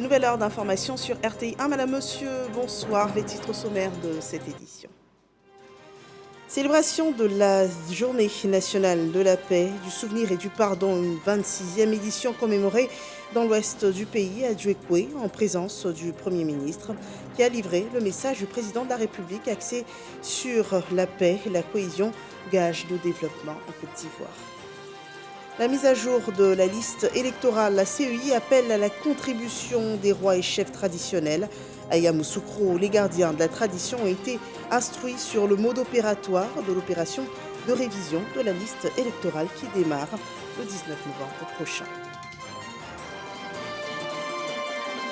Nouvelle heure d'information sur RTI 1. Madame, monsieur, bonsoir. Les titres sommaires de cette édition. Célébration de la Journée nationale de la paix, du souvenir et du pardon, une 26e édition commémorée dans l'ouest du pays à Djuekwe, en présence du Premier ministre, qui a livré le message du président de la République axé sur la paix et la cohésion, gage de développement en Côte d'Ivoire. La mise à jour de la liste électorale, la CEI appelle à la contribution des rois et chefs traditionnels. À Yamoussoukro, les gardiens de la tradition ont été instruits sur le mode opératoire de l'opération de révision de la liste électorale qui démarre le 19 novembre prochain.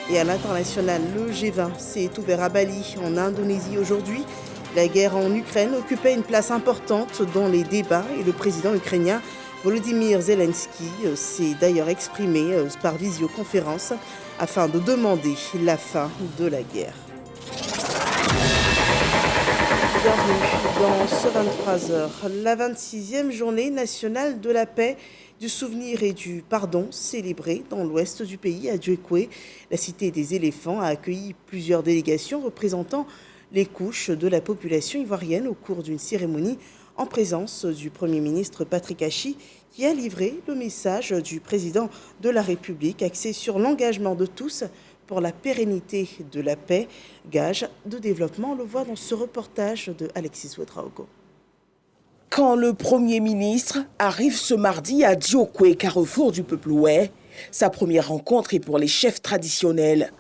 Et à l'international, le G20 s'est ouvert à Bali, en Indonésie aujourd'hui. La guerre en Ukraine occupait une place importante dans les débats et le président ukrainien Volodymyr Zelensky s'est d'ailleurs exprimé par visioconférence afin de demander la fin de la guerre. Bienvenue dans ce 23h. La 26e journée nationale de la paix, du souvenir et du pardon célébrée dans l'ouest du pays à Djuekwe. La cité des éléphants a accueilli plusieurs délégations représentant les couches de la population ivoirienne au cours d'une cérémonie en présence du Premier ministre Patrick Achi, qui a livré le message du président de la République axé sur l'engagement de tous pour la pérennité de la paix, gage de développement. On le voit dans ce reportage de Alexis Ouedraogo. Quand le Premier ministre arrive ce mardi à Djuekwe, carrefour du peuple ouai, sa première rencontre est pour les chefs traditionnels.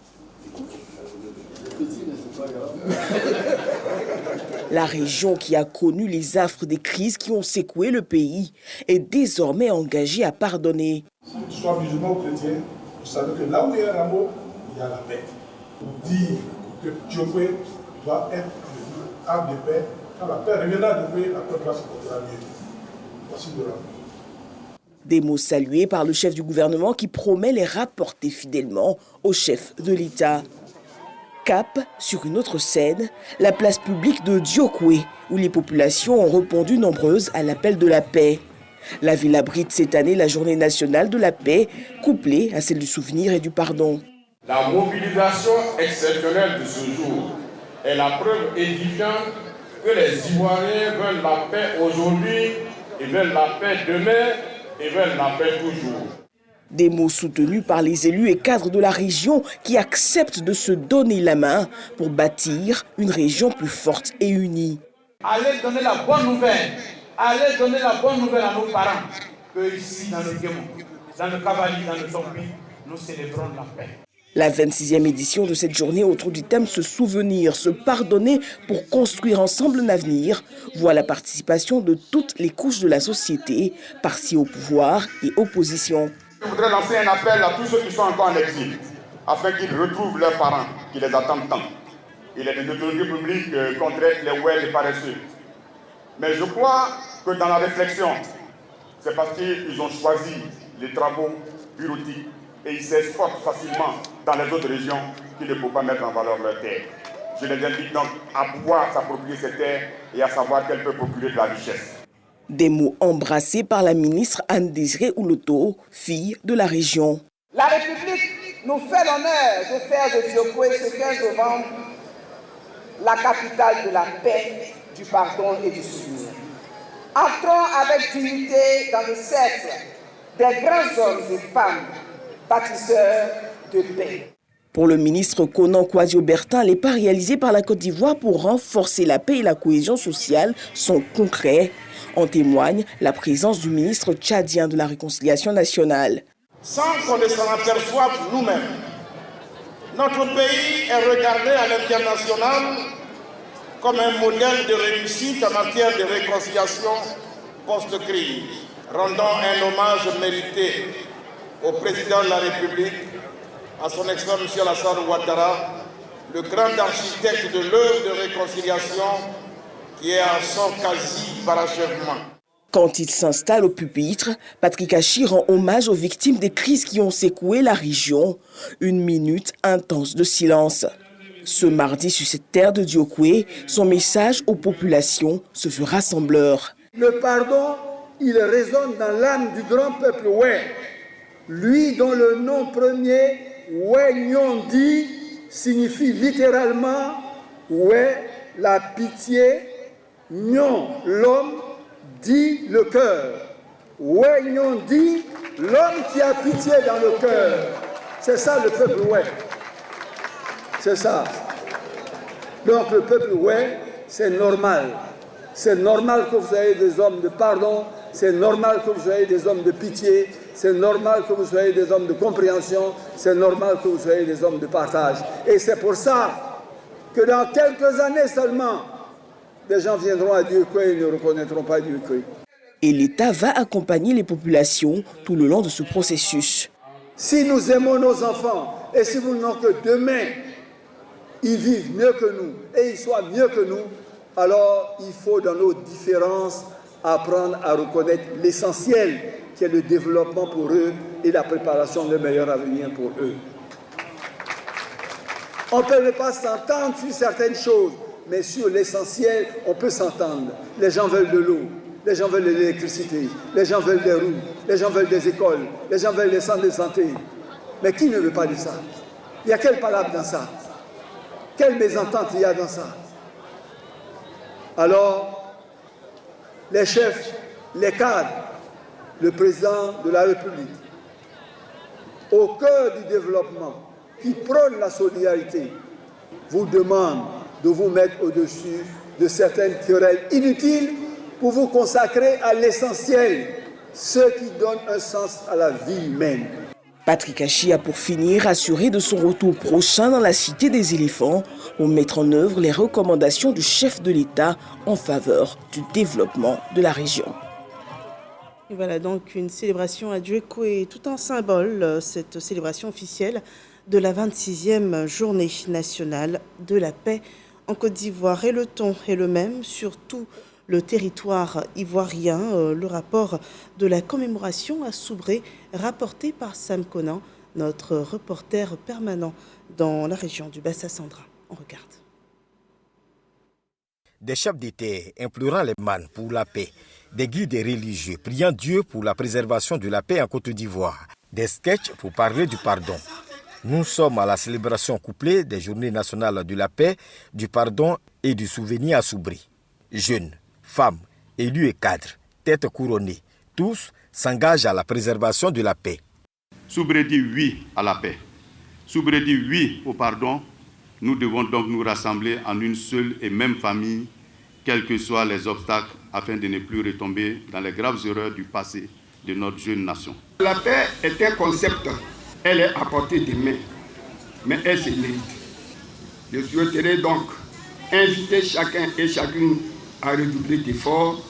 La région qui a connu les affres des crises qui ont secoué le pays est désormais engagée à pardonner. Si tu sois musulman ou chrétien, vous savez que là où il y a un amour, il y a la paix. Pour dire que Djuekwe doit être le havre de paix, quand la paix reviendra à Djuekwe, la paix va se portera mieux. Voici de l'amour. Des mots salués par le chef du gouvernement qui promet les rapporter fidèlement au chef de l'État. Cap sur une autre scène, la place publique de Djuekwe, où les populations ont répondu nombreuses à l'appel de la paix. La ville abrite cette année la journée nationale de la paix, couplée à celle du souvenir et du pardon. La mobilisation exceptionnelle de ce jour est la preuve édifiante que les Ivoiriens veulent la paix aujourd'hui, ils veulent la paix demain, ils veulent la paix toujours. Des mots soutenus par les élus et cadres de la région qui acceptent de se donner la main pour bâtir une région plus forte et unie. Allez donner la bonne nouvelle. Allez donner la bonne nouvelle à nos parents. Que ici, dans le Guémon, dans le Cavalier, dans le Tombi, nous célébrons la paix. La 26e édition de cette journée autour du thème se souvenir, se pardonner pour construire ensemble un avenir voit la participation de toutes les couches de la société, partis au pouvoir et opposition. Je voudrais lancer un appel à tous ceux qui sont encore en exil, afin qu'ils retrouvent leurs parents qui les attendent tant. Il est des autorités publiques contre les ouais, les paresseux. Mais je crois que dans la réflexion, c'est parce qu'ils ont choisi les travaux bureautiques et ils s'exportent facilement dans les autres régions qu'ils ne peuvent pas mettre en valeur leur terre. Je les invite donc à pouvoir s'approprier ces terres et à savoir qu'elles peuvent procurer de la richesse. Des mots embrassés par la ministre Anne-Désirée Ouloto, fille de la région. La République nous fait l'honneur de faire de Djuekwe ce 15 novembre la capitale de la paix, du pardon et du souvenir. Entrons avec dignité dans le cercle des grands hommes et femmes bâtisseurs de paix. Pour le ministre Konan Kwasi-Obertin, les pas réalisés par la Côte d'Ivoire pour renforcer la paix et la cohésion sociale sont concrets. En témoigne la présence du ministre tchadien de la Réconciliation nationale. Sans qu'on ne s'en aperçoive nous-mêmes, notre pays est regardé à l'international comme un modèle de réussite en matière de réconciliation post-crise. Rendons un hommage mérité au président de la République, à son excellence M. Alassane Ouattara, le grand architecte de l'œuvre de réconciliation qui est à son quasi-parachèvement. Quand il s'installe au pupitre, Patrick Achi rend hommage aux victimes des crises qui ont secoué la région. Une minute intense de silence. Ce mardi, sur cette terre de Djuekwe, son message aux populations se veut rassembleur. Le pardon, il résonne dans l'âme du grand peuple ouai, lui dont le nom premier Ouais Nyondi signifie littéralement ouais la pitié, Nyon l'homme, dit le cœur. Ouais Nyondi, l'homme qui a pitié dans le cœur. C'est ça le peuple ouais. C'est ça. Donc le peuple ouais, c'est normal. C'est normal que vous ayez des hommes de pardon, c'est normal que vous ayez des hommes de pitié, c'est normal que vous soyez des hommes de compréhension, c'est normal que vous soyez des hommes de partage. Et c'est pour ça que dans quelques années seulement, les gens viendront à Dieukwé et ne reconnaîtront pas Dieukwé. Et l'État va accompagner les populations tout le long de ce processus. Si nous aimons nos enfants et si nous voulons que demain, ils vivent mieux que nous et ils soient mieux que nous, alors il faut dans nos différences apprendre à reconnaître l'essentiel qui est le développement pour eux et la préparation de meilleur avenir pour eux. On ne peut pas s'entendre sur certaines choses, mais sur l'essentiel, on peut s'entendre. Les gens veulent de l'eau, les gens veulent de l'électricité, les gens veulent des rues, les gens veulent des écoles, les gens veulent des centres de santé. Mais qui ne veut pas de ça? Il y a quelle palabre dans ça? Quelle mésentente il y a dans ça? Alors, les chefs, les cadres, le président de la République, au cœur du développement, qui prône la solidarité, vous demande de vous mettre au-dessus de certaines querelles inutiles pour vous consacrer à l'essentiel, ce qui donne un sens à la vie humaine. Patrick Achi a pour finir assuré de son retour prochain dans la cité des éléphants pour mettre en œuvre les recommandations du chef de l'État en faveur du développement de la région. Et voilà donc une célébration à Dieukwé, tout un symbole, cette célébration officielle de la 26e journée nationale de la paix en Côte d'Ivoire. Et le ton est le même sur tout le territoire ivoirien. Le rapport de la commémoration à Soubré, rapporté par Sam Conan, notre reporter permanent dans la région du Bassa-Sandra. On regarde. Des chefs d'État implorant les mannes pour la paix, des guides religieux priant Dieu pour la préservation de la paix en Côte d'Ivoire, des sketchs pour parler du pardon. Nous sommes à la célébration couplée des Journées nationales de la paix, du pardon et du souvenir à Soubré. Jeunes, femmes, élus et cadres, têtes couronnées, tous s'engagent à la préservation de la paix. Soubré dit oui à la paix. Soubré dit oui au pardon. Nous devons donc nous rassembler en une seule et même famille, quels que soient les obstacles, afin de ne plus retomber dans les graves erreurs du passé de notre jeune nation. La paix est un concept, elle est à portée des mains, mais elle se mérite. Je souhaiterais donc inviter chacun et chacune à redoubler d'efforts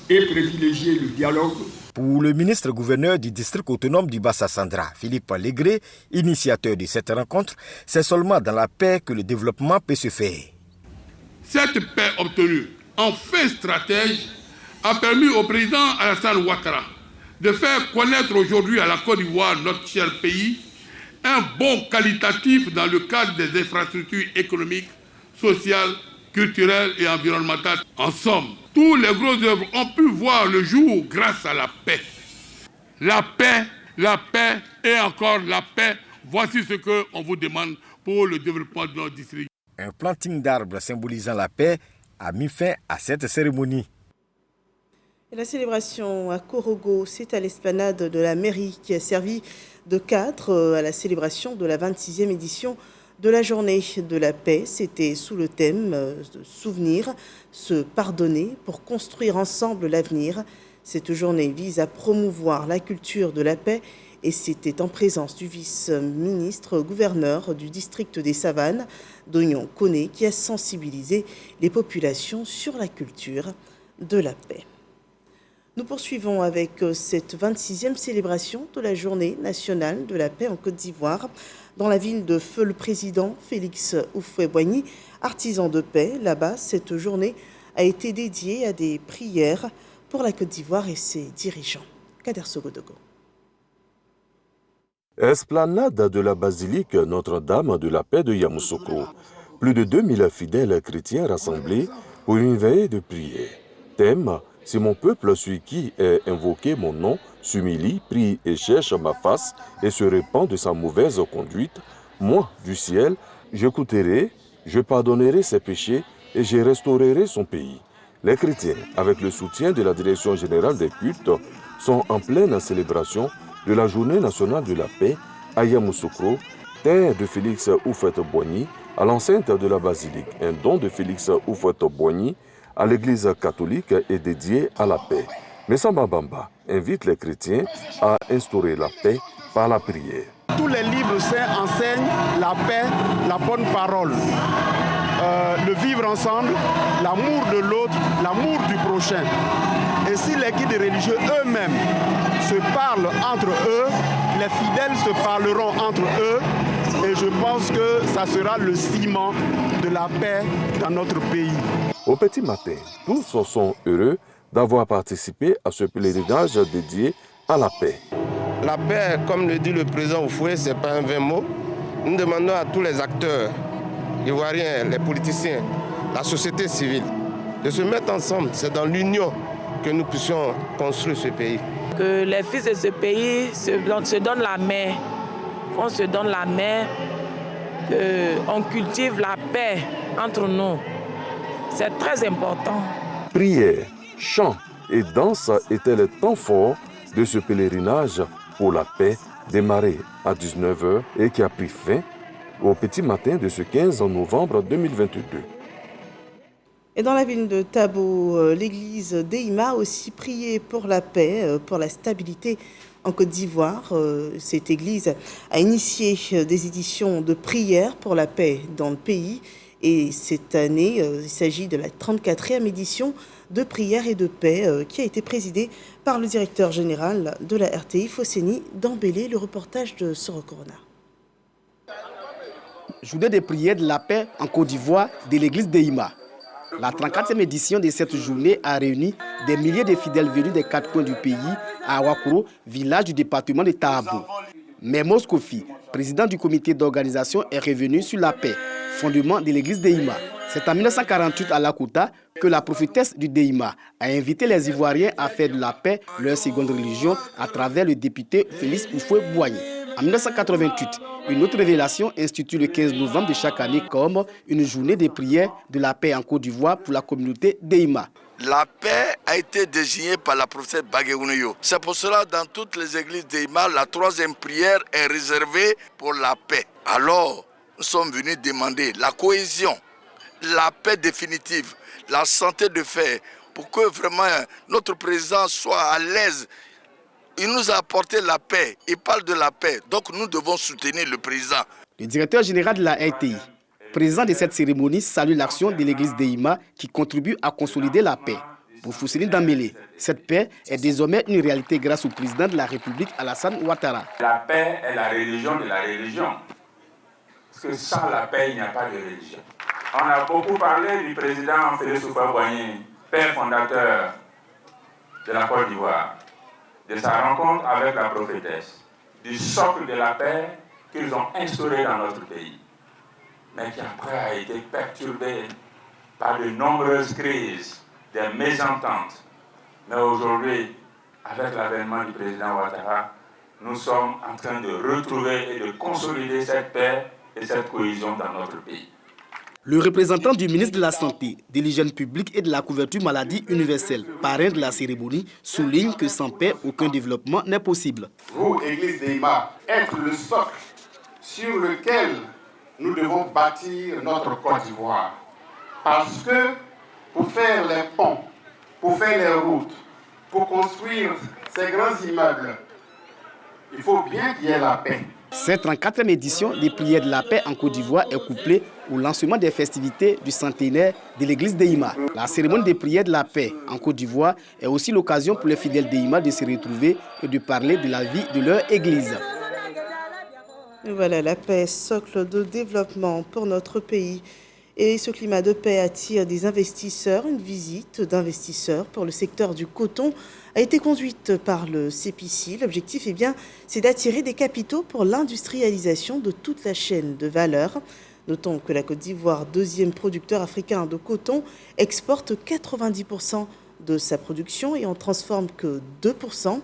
et privilégier le dialogue. Pour le ministre-gouverneur du district autonome du Bassa-Sandra, Philippe Légré, initiateur de cette rencontre, c'est seulement dans la paix que le développement peut se faire. Cette paix obtenue en fin stratège a permis au président Alassane Ouattara de faire connaître aujourd'hui à la Côte d'Ivoire, notre cher pays, un bond qualitatif dans le cadre des infrastructures économiques, sociales, culturelles et environnementales. En somme, tous les grosses œuvres ont pu voir le jour grâce à la paix. La paix et encore la paix. Voici ce qu'on vous demande pour le développement de notre district. Un planting d'arbres symbolisant la paix a mis fin à cette cérémonie. Et la célébration à Korogo, c'est à l'esplanade de la mairie qui a servi de cadre à la célébration de la 26e édition de la journée de la paix. C'était sous le thème de souvenir, se pardonner pour construire ensemble l'avenir. Cette journée vise à promouvoir la culture de la paix et c'était en présence du vice-ministre gouverneur du district des Savanes, Dognon Koné, qui a sensibilisé les populations sur la culture de la paix. Nous poursuivons avec cette 26e célébration de la journée nationale de la paix en Côte d'Ivoire. Dans la ville de Feu-le-Président, Félix Houphouët-Boigny, artisan de paix, là-bas, cette journée a été dédiée à des prières pour la Côte d'Ivoire et ses dirigeants. Kader Sogodogo. Esplanade de la basilique Notre-Dame de la Paix de Yamoussoukro. Plus de 2000 fidèles chrétiens rassemblés pour une veillée de prière. Thème: si mon peuple, celui qui est invoqué mon nom, s'humilie, prie et cherche ma face et se répand de sa mauvaise conduite, moi, du ciel, j'écouterai, je pardonnerai ses péchés et je restaurerai son pays. Les chrétiens, avec le soutien de la Direction générale des cultes, sont en pleine célébration de la Journée nationale de la paix à Yamoussoukro, terre de Félix Houphouët-Boigny, à l'enceinte de la basilique. Un don de Félix Houphouët-Boigny à l'Église catholique est dédié à la paix. Messamba Bamba invite les chrétiens à instaurer la paix par la prière. Tous les livres saints enseignent la paix, la bonne parole, le vivre ensemble, l'amour de l'autre, l'amour du prochain. Et si les guides religieux eux-mêmes se parlent entre eux, les fidèles se parleront entre eux. Et je pense que ça sera le ciment de la paix dans notre pays. Au petit matin, tous sont heureux d'avoir participé à ce pèlerinage dédié à la paix. La paix, comme le dit le président Oufoué, ce n'est pas un vain mot. Nous demandons à tous les acteurs ivoiriens, les politiciens, la société civile, de se mettre ensemble. C'est dans l'union que nous puissions construire ce pays. Que les fils de ce pays se donnent la main, qu'on se donne la main, qu'on cultive la paix entre nous. C'est très important. Prière, chant et danse étaient les temps forts de ce pèlerinage pour la paix démarré à 19h et qui a pris fin au petit matin de ce 15 novembre 2022. Et dans la ville de Tabo, l'église d'Eima a aussi prié pour la paix, pour la stabilité en Côte d'Ivoire. Cette église a initié des éditions de prières pour la paix dans le pays. Et cette année, il s'agit de la 34e édition de prières et de paix qui a été présidée par le directeur général de la RTI, Fosséni Dambélé. Le reportage de Soro Corona. Journée de prières de la paix en Côte d'Ivoire de l'église d'Eima. La 34e édition de cette journée a réuni des milliers de fidèles venus des quatre coins du pays à Awakoro, village du département de Tabo. Mais Kofi, président du comité d'organisation, est revenu sur la paix, fondement de l'église d'Eima. C'est en 1948 à Lakota que la prophétesse du Deima a invité les Ivoiriens à faire de la paix leur seconde religion à travers le député Félix Houphouët-Boigny. En 1988, une autre révélation institue le 15 novembre de chaque année comme une journée de prière de la paix en Côte d'Ivoire pour la communauté d'Eima. La paix a été désignée par la prophète Bagéounéo. C'est pour cela que dans toutes les églises d'Eima, la troisième prière est réservée pour la paix. Alors, nous sommes venus demander la cohésion, la paix définitive, la santé de fer, pour que vraiment notre président soit à l'aise. Il nous a apporté la paix, il parle de la paix, donc nous devons soutenir le président. Le directeur général de la RTI, président de cette cérémonie, salue l'action de l'église d'Eima qui contribue à consolider la paix. Pour Fosséni Dambélé, cette paix est désormais une réalité grâce au président de la République, Alassane Ouattara. La paix est la religion de la religion. Parce que sans la paix, il n'y a pas de religion. On a beaucoup parlé du président Félix Houphouët-Boigny, père fondateur de la Côte d'Ivoire, de sa rencontre avec la prophétesse, du socle de la paix qu'ils ont instauré dans notre pays, mais qui après a été perturbé par de nombreuses crises, des mésententes. Mais aujourd'hui, avec l'avènement du président Ouattara, nous sommes en train de retrouver et de consolider cette paix et cette cohésion dans notre pays. Le représentant du ministre de la Santé, de l'Hygiène publique et de la couverture maladie universelle, parrain de la cérémonie, souligne que sans paix, aucun développement n'est possible. Vous, Église d'Eima, êtes le socle sur lequel nous devons bâtir notre Côte d'Ivoire. Parce que pour faire les ponts, pour faire les routes, pour construire ces grands immeubles, il faut bien qu'il y ait la paix. Cette 34e édition des prières de la paix en Côte d'Ivoire est couplée au lancement des festivités du centenaire de l'église d'Eima. La cérémonie des prières de la paix en Côte d'Ivoire est aussi l'occasion pour les fidèles d'Eima de se retrouver et de parler de la vie de leur église. Voilà, la paix, socle de développement pour notre pays. Et ce climat de paix attire des investisseurs. Une visite d'investisseurs pour le secteur du coton a été conduite par le CEPICI. L'objectif, c'est d'attirer des capitaux pour l'industrialisation de toute la chaîne de valeur. Notons que la Côte d'Ivoire, deuxième producteur africain de coton, exporte 90% de sa production et en transforme que 2%.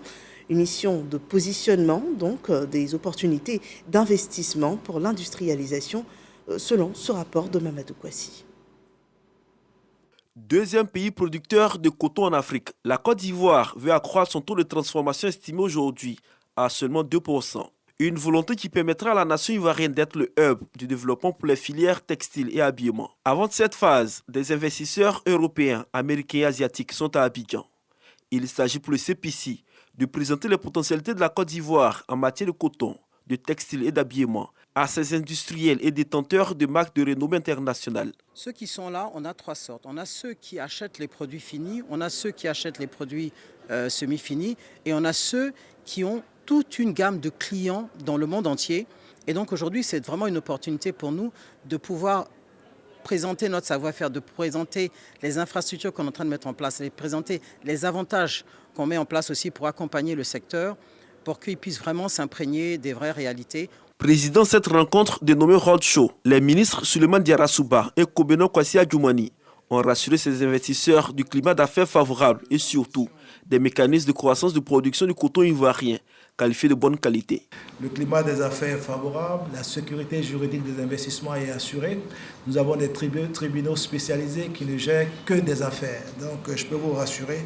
Une mission de positionnement, donc des opportunités d'investissement pour l'industrialisation, selon ce rapport de Mamadou Kouassi. Deuxième pays producteur de coton en Afrique, la Côte d'Ivoire veut accroître son taux de transformation estimé aujourd'hui à seulement 2%. Une volonté qui permettra à la nation ivoirienne d'être le hub du développement pour les filières textiles et habillement. Avant cette phase, des investisseurs européens, américains et asiatiques sont à Abidjan. Il s'agit pour le CPC de présenter les potentialités de la Côte d'Ivoire en matière de coton, de textile et d'habillement à ces industriels et détenteurs de marques de renommée internationale. Ceux qui sont là, on a trois sortes. On a ceux qui achètent les produits finis, on a ceux qui achètent les produits semi-finis et on a ceux qui ont toute une gamme de clients dans le monde entier. Et donc aujourd'hui, c'est vraiment une opportunité pour nous de pouvoir présenter notre savoir-faire, de présenter les infrastructures qu'on est en train de mettre en place, de présenter les avantages qu'on met en place aussi pour accompagner le secteur, pour qu'ils puissent vraiment s'imprégner des vraies réalités. Président de cette rencontre dénommée Roadshow, les ministres Suleiman Diarra-Souba et Kobeno Kwasi Adjoumani ont rassuré ces investisseurs du climat d'affaires favorable et surtout des mécanismes de croissance de production du coton ivoirien qualifié de bonne qualité. Le climat des affaires est favorable, la sécurité juridique des investissements est assurée. Nous avons des tribunaux spécialisés qui ne gèrent que des affaires. Donc je peux vous rassurer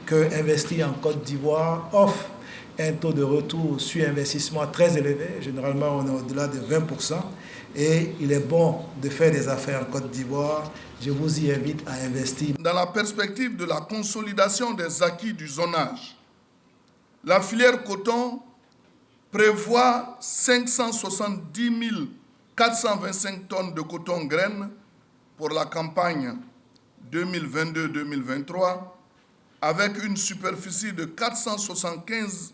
qu'investir en Côte d'Ivoire offre un taux de retour sur investissement très élevé. Généralement, on est au-delà de 20%. Et il est bon de faire des affaires en Côte d'Ivoire. Je vous y invite à investir. Dans la perspective de la consolidation des acquis du zonage, la filière coton prévoit 570 425 tonnes de coton graines pour la campagne 2022-2023, avec une superficie de 475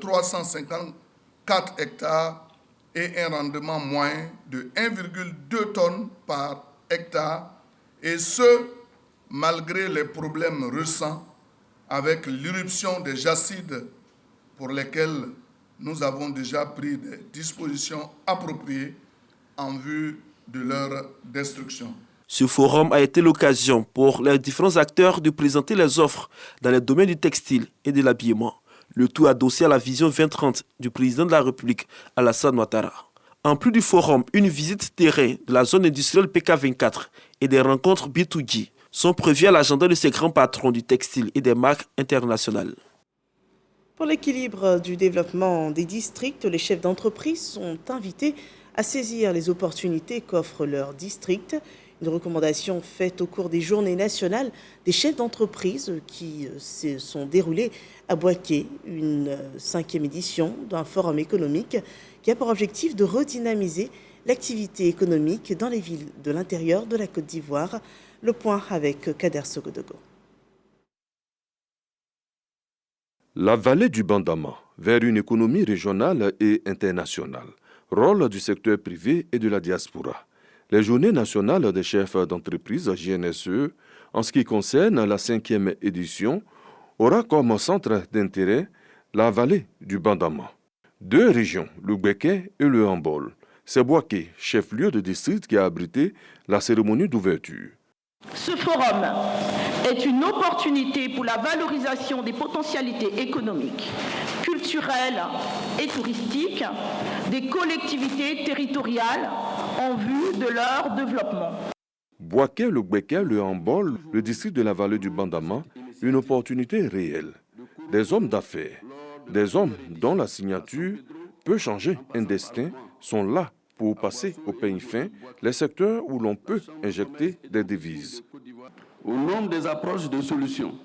354 hectares et un rendement moyen de 1,2 tonnes par hectare, et ce, malgré les problèmes récents avec l'irruption des jacides pour lesquels nous avons déjà pris des dispositions appropriées en vue de leur destruction. Ce forum a été l'occasion pour les différents acteurs de présenter les offres dans les domaines du textile et de l'habillement. Le tout adossé à la vision 2030 du président de la République, Alassane Ouattara. En plus du forum, une visite terrain de la zone industrielle PK24 et des rencontres B2G sont prévues à l'agenda de ces grands patrons du textile et des marques internationales. Pour l'équilibre du développement des districts, les chefs d'entreprise sont invités à saisir les opportunités qu'offre leur district. Une recommandation faite au cours des journées nationales des chefs d'entreprise qui se sont déroulées à Bouaké, une 5e édition d'un forum économique qui a pour objectif de redynamiser l'activité économique dans les villes de l'intérieur de la Côte d'Ivoire. Le point avec Kader Sogodogo. La vallée du Bandama vers une économie régionale et internationale. Rôle du secteur privé et de la diaspora. Les journées nationales des chefs d'entreprise JNSE, en ce qui concerne la 5e édition, aura comme centre d'intérêt la vallée du Bandama. 2 régions, le Gbeke et le Hambol. C'est Bouaké, chef-lieu de district, qui a abrité la cérémonie d'ouverture. Ce forum est une opportunité pour la valorisation des potentialités économiques, culturelles et touristiques des collectivités territoriales en vue de leur développement. Bouaké, le Gbeke, le Hambol, le district de la vallée du Bandama, une opportunité réelle. Des hommes d'affaires, des hommes dont la signature peut changer un destin, sont là pour passer au peigne fin les secteurs où l'on peut injecter des devises. Au nom des approches de solutions,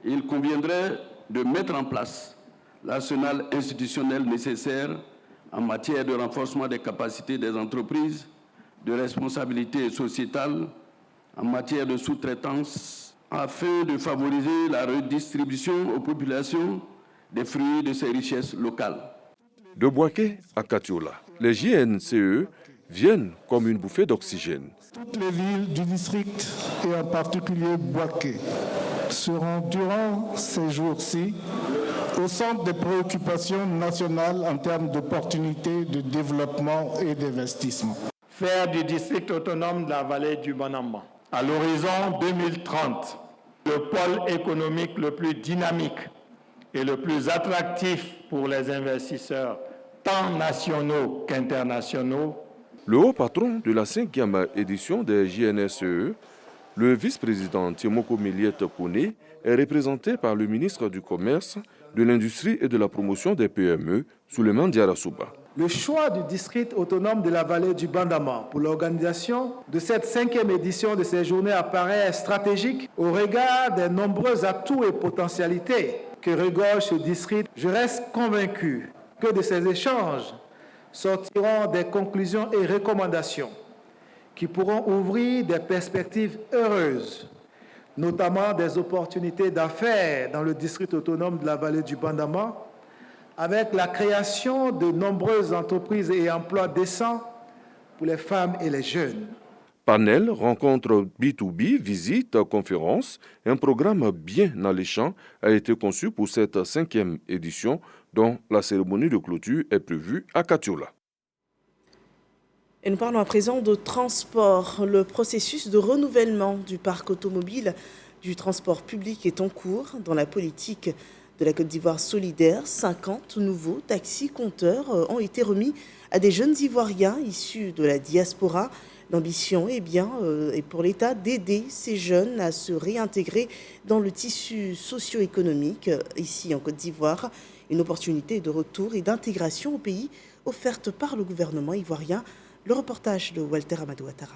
il conviendrait de mettre en place l'arsenal institutionnel nécessaire en matière de renforcement des capacités des entreprises, de responsabilité sociétale, en matière de sous-traitance, afin de favoriser la redistribution aux populations des fruits de ces richesses locales. De Bouaké à Katiola, les JNCE viennent comme une bouffée d'oxygène. Toutes les villes du district, et en particulier Bouaké, seront durant ces jours-ci au centre des préoccupations nationales en termes d'opportunités de développement et d'investissement. Faire du district autonome de la vallée du Bandama, à l'horizon 2030, le pôle économique le plus dynamique et le plus attractif pour les investisseurs, tant nationaux qu'internationaux. Le haut patron de la 5e édition des JNSE, le vice-président Timoko Miliette Kone, est représenté par le ministre du Commerce, de l'Industrie et de la Promotion des PME, Souleymane Diarra-Souba. Le choix du district autonome de la vallée du Bandama pour l'organisation de cette 5e édition de ces journées apparaît stratégique au regard des nombreux atouts et potentialités que regorge ce district. Je reste convaincu que de ces échanges sortiront des conclusions et recommandations qui pourront ouvrir des perspectives heureuses, notamment des opportunités d'affaires dans le district autonome de la vallée du Bandama, avec la création de nombreuses entreprises et emplois décents pour les femmes et les jeunes. Panel, rencontre B2B, visite, conférence, un programme bien alléchant a été conçu pour cette 5e édition dont la cérémonie de clôture est prévue à Katiola. Et nous parlons à présent de transport. Le processus de renouvellement du parc automobile du transport public est en cours. Dans la politique de la Côte d'Ivoire solidaire, 50 nouveaux taxis-compteurs ont été remis à des jeunes Ivoiriens issus de la diaspora. L'ambition est pour l'État d'aider ces jeunes à se réintégrer dans le tissu socio-économique ici en Côte d'Ivoire. Une opportunité de retour et d'intégration au pays offerte par le gouvernement ivoirien. Le reportage de Walter Amadou Ouattara.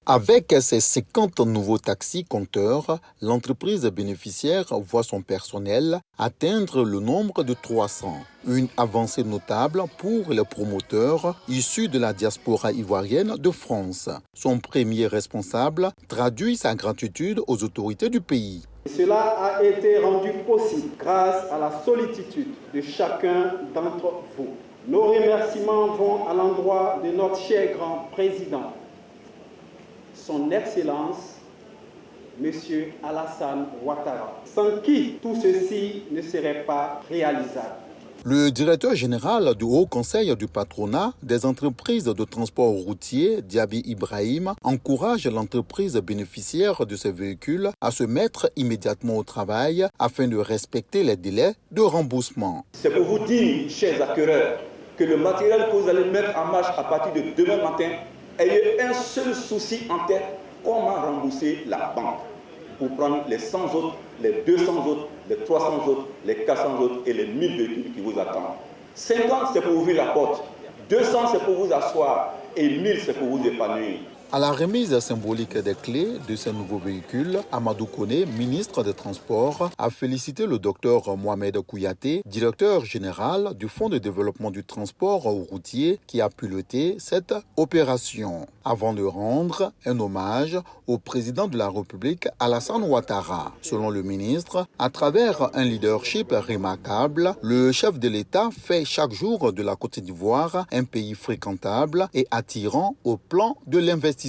Avec ses 50 nouveaux taxis-compteurs, l'entreprise bénéficiaire voit son personnel atteindre le nombre de 300. Une avancée notable pour les promoteurs issus de la diaspora ivoirienne de France. Son premier responsable traduit sa gratitude aux autorités du pays. Cela a été rendu possible grâce à la sollicitude de chacun d'entre vous. Nos remerciements vont à l'endroit de notre cher grand président, son Excellence, M. Alassane Ouattara, sans qui tout ceci ne serait pas réalisable. Le directeur général du Haut Conseil du patronat des entreprises de transport routier, Diaby Ibrahim, encourage l'entreprise bénéficiaire de ces véhicules à se mettre immédiatement au travail afin de respecter les délais de remboursement. C'est pour vous dire, chers acquéreurs, que le matériel que vous allez mettre en marche à partir de demain matin, ayez un seul souci en tête, comment rembourser la banque pour prendre les 100 autres, les 200 autres, les 300 autres, les 400 autres et les 1000 véhicules qui vous attendent. 50, c'est pour ouvrir la porte. 200, c'est pour vous asseoir. Et 1000, c'est pour vous épanouir. À la remise symbolique des clés de ces nouveaux véhicules, Amadou Kone, ministre des Transports, a félicité le docteur Mohamed Kouyaté, directeur général du Fonds de développement du transport routier, qui a piloté cette opération, avant de rendre un hommage au président de la République, Alassane Ouattara. Selon le ministre, à travers un leadership remarquable, le chef de l'État fait chaque jour de la Côte d'Ivoire un pays fréquentable et attirant au plan de l'investissement.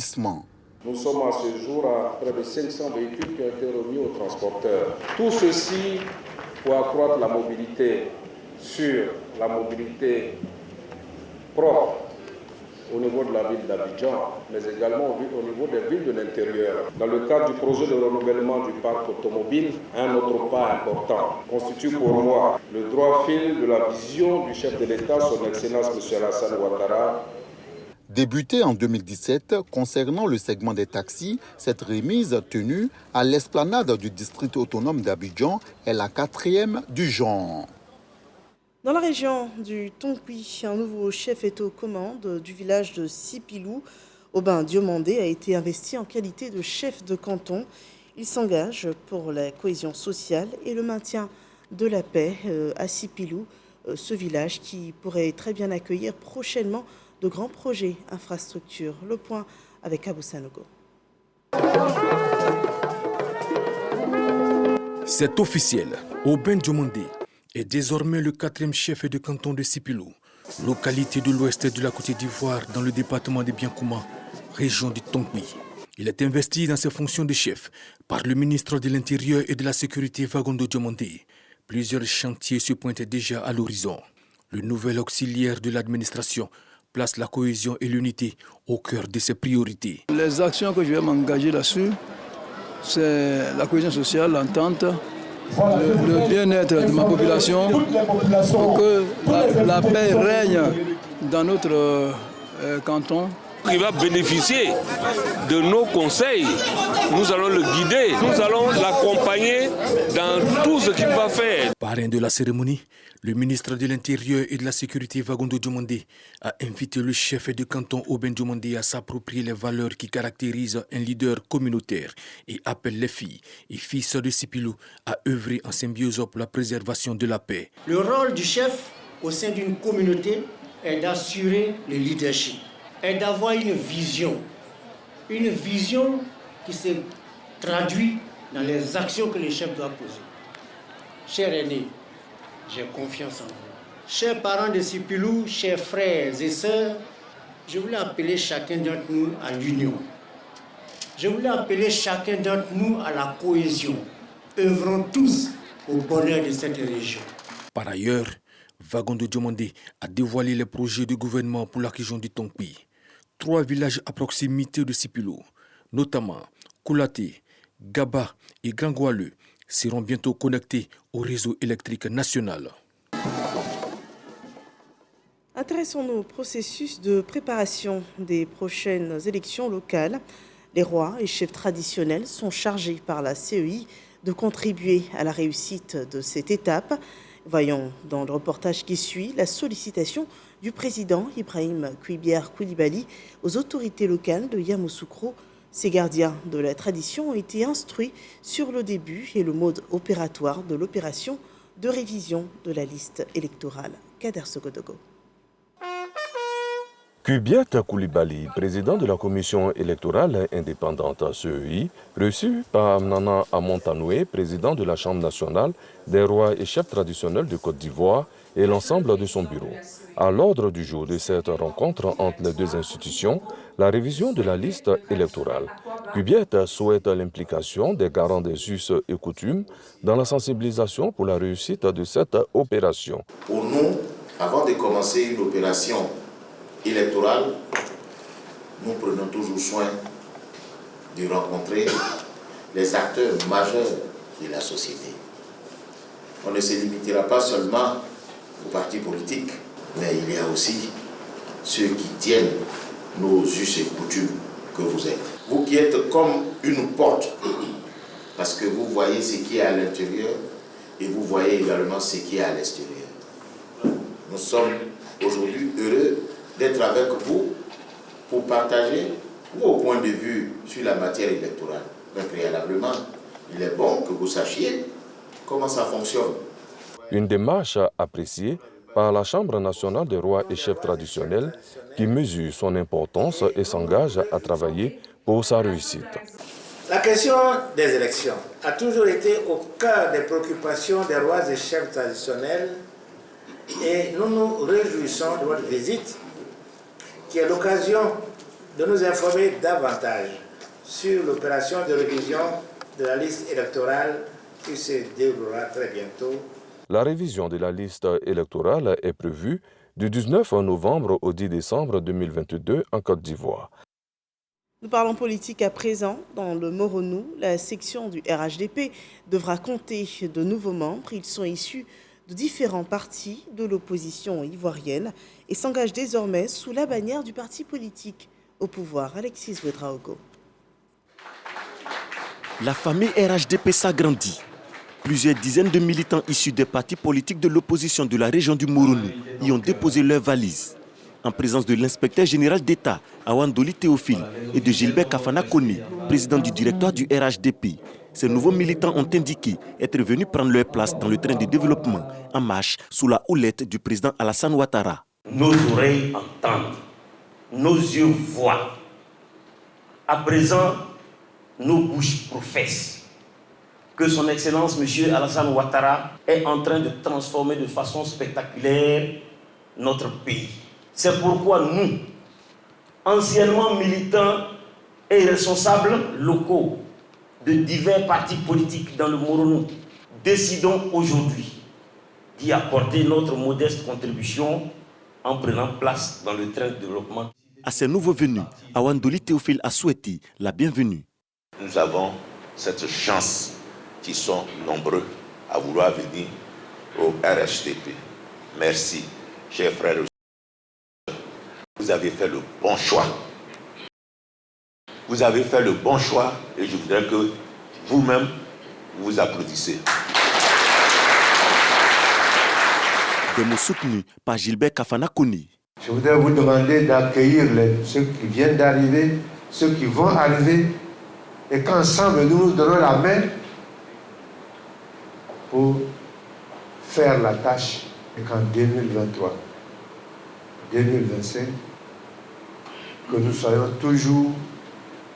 Nous sommes à ce jour à près de 500 véhicules qui ont été remis aux transporteurs. Tout ceci pour accroître la mobilité sur la mobilité propre au niveau de la ville d'Abidjan, mais également au niveau des villes de l'intérieur. Dans le cadre du projet de renouvellement du parc automobile, un autre pas important constitue pour moi le droit fil de la vision du chef de l'État, son Excellence M. Alassane Ouattara. Débutée en 2017, concernant le segment des taxis, cette remise tenue à l'esplanade du district autonome d'Abidjan est la 4e du genre. Dans la région du Tonkui, un nouveau chef est aux commandes du village de Sipilou. Aubin Diomandé a été investi en qualité de chef de canton. Il s'engage pour la cohésion sociale et le maintien de la paix à Sipilou, ce village qui pourrait très bien accueillir prochainement de grands projets infrastructures. Le point avec Abou Sanogo. C'est officiel. Aubin Diomandé est désormais le 4e chef de canton de Sipilou, localité de l'ouest de la Côte d'Ivoire dans le département de Biankouma, région du Tonkui. Il est investi dans ses fonctions de chef par le ministre de l'Intérieur et de la Sécurité Fagondo Diomandé. Plusieurs chantiers se pointent déjà à l'horizon. Le nouvel auxiliaire de l'administration place la cohésion et l'unité au cœur de ses priorités. Les actions que je vais m'engager là-dessus, c'est la cohésion sociale, l'entente. le bien-être de ma population, pour que la paix règne dans notre canton. Il va bénéficier de nos conseils. Nous allons le guider, nous allons l'accompagner dans tout ce qu'il va faire. Parrain de la cérémonie, le ministre de l'Intérieur et de la Sécurité Vagondo Diomandé a invité le chef de canton Aubin Diomandé à s'approprier les valeurs qui caractérisent un leader communautaire et appelle les filles et fils de Sipilou à œuvrer en symbiose pour la préservation de la paix. Le rôle du chef au sein d'une communauté est d'assurer le leadership, est d'avoir une vision qui se traduit dans les actions que le chef doit poser. Chers aînés, j'ai confiance en vous. Chers parents de Sipilou, chers frères et sœurs, je voulais appeler chacun d'entre nous à l'union. Je voulais appeler chacun d'entre nous à la cohésion. Œuvrons tous au bonheur de cette région. Par ailleurs, Vagondo Diomandé a dévoilé les projets du gouvernement pour la région du Tongpi. 3 villages à proximité de Sipilou, notamment Koulaté, Gaba et Gangoualeu, seront bientôt connectés au réseau électrique national. Intéressons-nous au processus de préparation des prochaines élections locales. Les rois et chefs traditionnels sont chargés par la CEI de contribuer à la réussite de cette étape. Voyons dans le reportage qui suit la sollicitation du président Ibrahim Kouibiar Koulibaly aux autorités locales de Yamoussoukro. Ces gardiens de la tradition ont été instruits sur le début et le mode opératoire de l'opération de révision de la liste électorale. Kader Sogodogo. Kouibiar Koulibaly, président de la commission électorale indépendante CEI, reçu par Nana Amontanoué, président de la Chambre nationale des rois et chefs traditionnels de Côte d'Ivoire, et l'ensemble de son bureau. À l'ordre du jour de cette rencontre entre les deux institutions, la révision de la liste électorale. Kouibiar souhaite l'implication des garants des us et coutumes dans la sensibilisation pour la réussite de cette opération. Pour nous, avant de commencer une opération électorale, nous prenons toujours soin de rencontrer les acteurs majeurs de la société. On ne se limitera pas seulement aux partis politiques, mais il y a aussi ceux qui tiennent nos us et coutumes que vous êtes. Vous qui êtes comme une porte, parce que vous voyez ce qui est à l'intérieur et vous voyez également ce qui est à l'extérieur. Nous sommes aujourd'hui heureux d'être avec vous pour partager vos points de vue sur la matière électorale. Mais préalablement, il est bon que vous sachiez comment ça fonctionne. Une démarche appréciée par la Chambre nationale des rois et chefs traditionnels qui mesure son importance et s'engage à travailler pour sa réussite. La question des élections a toujours été au cœur des préoccupations des rois et chefs traditionnels et nous nous réjouissons de votre visite qui est l'occasion de nous informer davantage sur l'opération de révision de la liste électorale qui se déroulera très bientôt. La révision de la liste électorale est prévue du 19 novembre au 10 décembre 2022 en Côte d'Ivoire. Nous parlons politique à présent. Dans le Moronou, la section du RHDP devra compter de nouveaux membres. Ils sont issus de différents partis de l'opposition ivoirienne et s'engagent désormais sous la bannière du parti politique au pouvoir. Alexis Ouedraogo. La famille RHDP s'agrandit. Plusieurs dizaines de militants issus des partis politiques de l'opposition de la région du Moronou y ont déposé leurs valises. En présence de l'inspecteur général d'État, Awandoli Théophile, et de Gilbert Kafana Kone, président du directoire du RHDP, ces nouveaux militants ont indiqué être venus prendre leur place dans le train de développement en marche sous la houlette du président Alassane Ouattara. Nos oreilles entendent, nos yeux voient. À présent, nos bouches professent que son Excellence M. Alassane Ouattara est en train de transformer de façon spectaculaire notre pays. C'est pourquoi nous, anciennement militants et responsables locaux de divers partis politiques dans le Moronou, décidons aujourd'hui d'y apporter notre modeste contribution en prenant place dans le train de développement. À ces nouveaux venus, Awandoli Théophile a souhaité la bienvenue. Nous avons cette chance qui sont nombreux à vouloir venir au RHDP. Merci, chers frères et sœurs. Vous avez fait le bon choix. Vous avez fait le bon choix et je voudrais que vous-même vous applaudissez. Des mots soutenus par Gilbert Kafana Koni. Je voudrais vous demander d'accueillir ceux qui viennent d'arriver, ceux qui vont arriver, et qu'ensemble nous nous donnons la main pour faire la tâche et qu'en 2023, 2025, que nous soyons toujours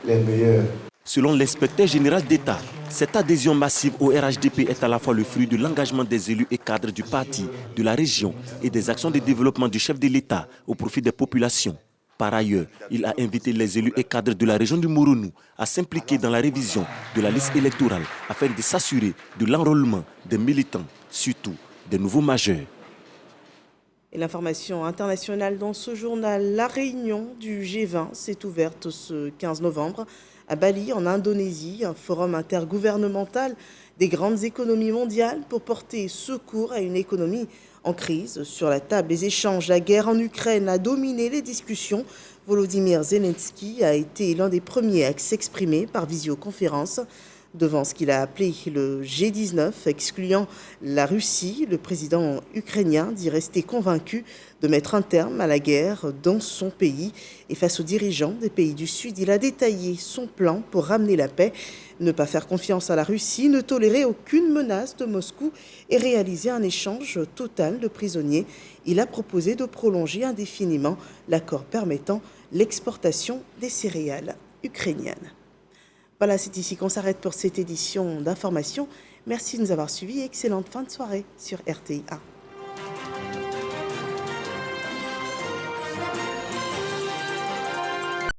les meilleurs. Selon l'inspecteur général d'État, cette adhésion massive au RHDP est à la fois le fruit de l'engagement des élus et cadres du parti, de la région et des actions de développement du chef de l'État au profit des populations. Par ailleurs, il a invité les élus et cadres de la région du Moronou à s'impliquer dans la révision de la liste électorale afin de s'assurer de l'enrôlement des militants, surtout des nouveaux majeurs. Et l'information internationale dans ce journal, la réunion du G20 s'est ouverte ce 15 novembre à Bali, en Indonésie, un forum intergouvernemental des grandes économies mondiales pour porter secours à une économie en crise. Sur la table des échanges, la guerre en Ukraine a dominé les discussions. Volodymyr Zelensky a été l'un des premiers à s'exprimer par visioconférence. Devant ce qu'il a appelé le G19, excluant la Russie, le président ukrainien dit rester convaincu de mettre un terme à la guerre dans son pays. Et face aux dirigeants des pays du Sud, il a détaillé son plan pour ramener la paix, ne pas faire confiance à la Russie, ne tolérer aucune menace de Moscou et réaliser un échange total de prisonniers. Il a proposé de prolonger indéfiniment l'accord permettant l'exportation des céréales ukrainiennes. Voilà, c'est ici qu'on s'arrête pour cette édition d'information. Merci de nous avoir suivis et excellente fin de soirée sur RTI1.